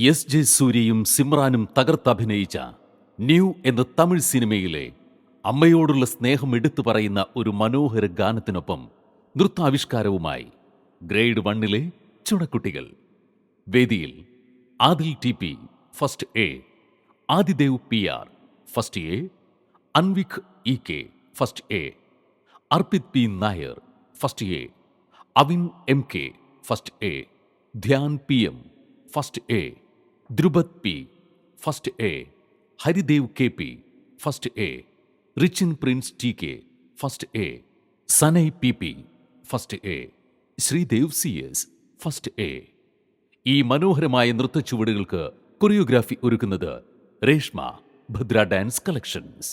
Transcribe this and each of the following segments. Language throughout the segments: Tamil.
എസ്.ജെ. സൂര്യയും സിമ്രാനും തകർത്തഭിനയിച്ച ന്യൂ എന്ന തമിഴ് സിനിമയിലെ അമ്മയോടുള്ള സ്നേഹം എടുത്തു പറയുന്ന ഒരു മനോഹര ഗാനത്തിനൊപ്പം നൃത്താവിഷ്കാരവുമായി ഗ്രേഡ് 1-ലെ ചുണക്കുട്ടികൾ. വേദിയിൽ Adil T P. First A, Adidev P R. First A, Anvik E K. First A, Arpith P. Nair first A, Avin M K. First A, Dhyan P M. First A, Drupad P. First A, Haridev K P. First A, Richin Prince T K. First A, Sanai P P. First A, Sreedev C S. First A. ഈ മനോഹരമായ നൃത്തച്ചുവടുകൾക്ക് കൊറിയോഗ്രാഫി ഒരുക്കുന്നത് രേഷ്മ ഭദ്ര ഡാൻസ് കളക്ഷൻസ്.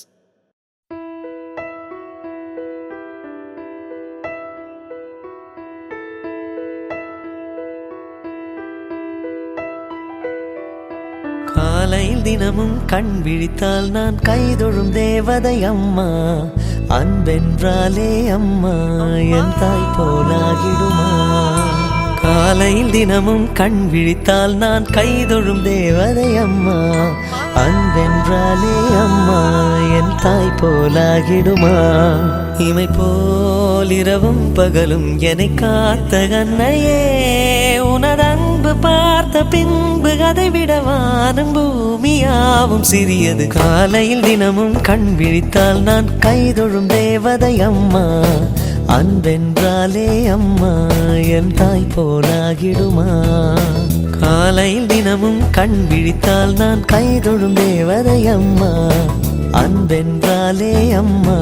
காலையில் தினமும் கண் விழித்தால் நான் கைதொழும் தேவதை அம்மா. அன்பென்றாலே அம்மா என் தாய் போலாகிடுமா. காலையில் தினமும் கண் விழித்தால் நான் கைதொழும் தேவதை அம்மா. அன்பென்றாலே அம்மா என் தாய் போலாகிடுமா. இமை போல் இரவும் பகலும் என்னை காத்த கண்ணையே, உனதன்பு பார்த்த பின்பு அதை விட வானம் பூமியாவும் சிறியது. காலையில் தினமும் கண் விழித்தால் நான் கைதொழும் தேவதை அம்மா. அன்பென்றாலே அம்மா என் தாய் போலாகிடுமா. காலையில் தினமும் கண் விழித்தால் நான் கைதொழும் தேவதை அம்மா. அன்பென்றாலே அம்மா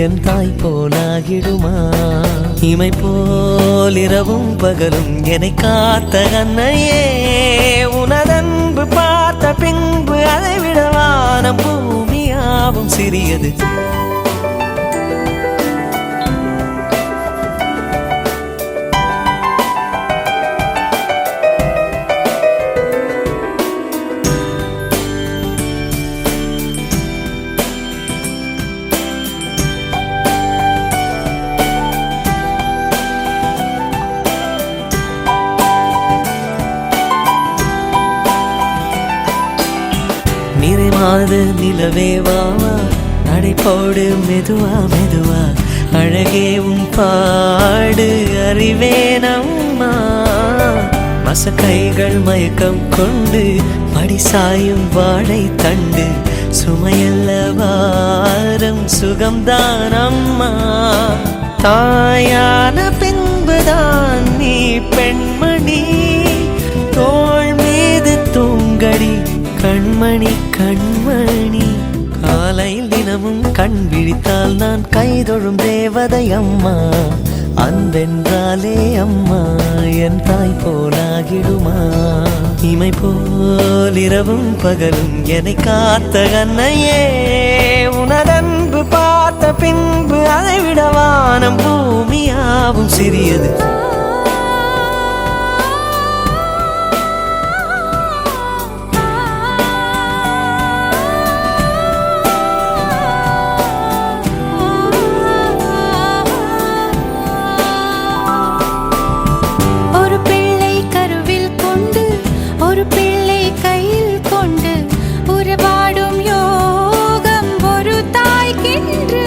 என் தாய் போலாகிடுமா. இமை போல் இரவும் பகலும் என்னை காத்த கண்ணையே, உனதன்பு பார்த்த பின்பு அதை விட வானம் பூமியாவும் சிறியது. நிறைமாத நிலவே வாவா, நடைபோடு மெதுவா மெதுவா, அழகே உன் பாடு அறிவேனம்மா. மசக்கைகள் மயக்கம் கொண்டு மடிசாயும் வாழை தண்டு, சுமையல்ல வாரம் சுகம்தான் அம்மா. தாயான பின்புதான் நீ பெண்மணி, தோள் மீது தூங்கடி கண்மணி கண்மணி. காலையில் தினமும் கண் விழித்தால் நான் கைதொழும் தேவதை அம்மா. அன்பென்றாலே அம்மா என் தாய் போலாகிடுமா. இமை போல் இரவும் பகலும் என்னை காத்த கண்ணையே, உனதன்பு பார்த்த பின்பு அதை விட வானம் பூமியாவும் சிறியது. கையில் கொண்டு உறவாடும் யோகம் ஒரு தாய்க்கின்று.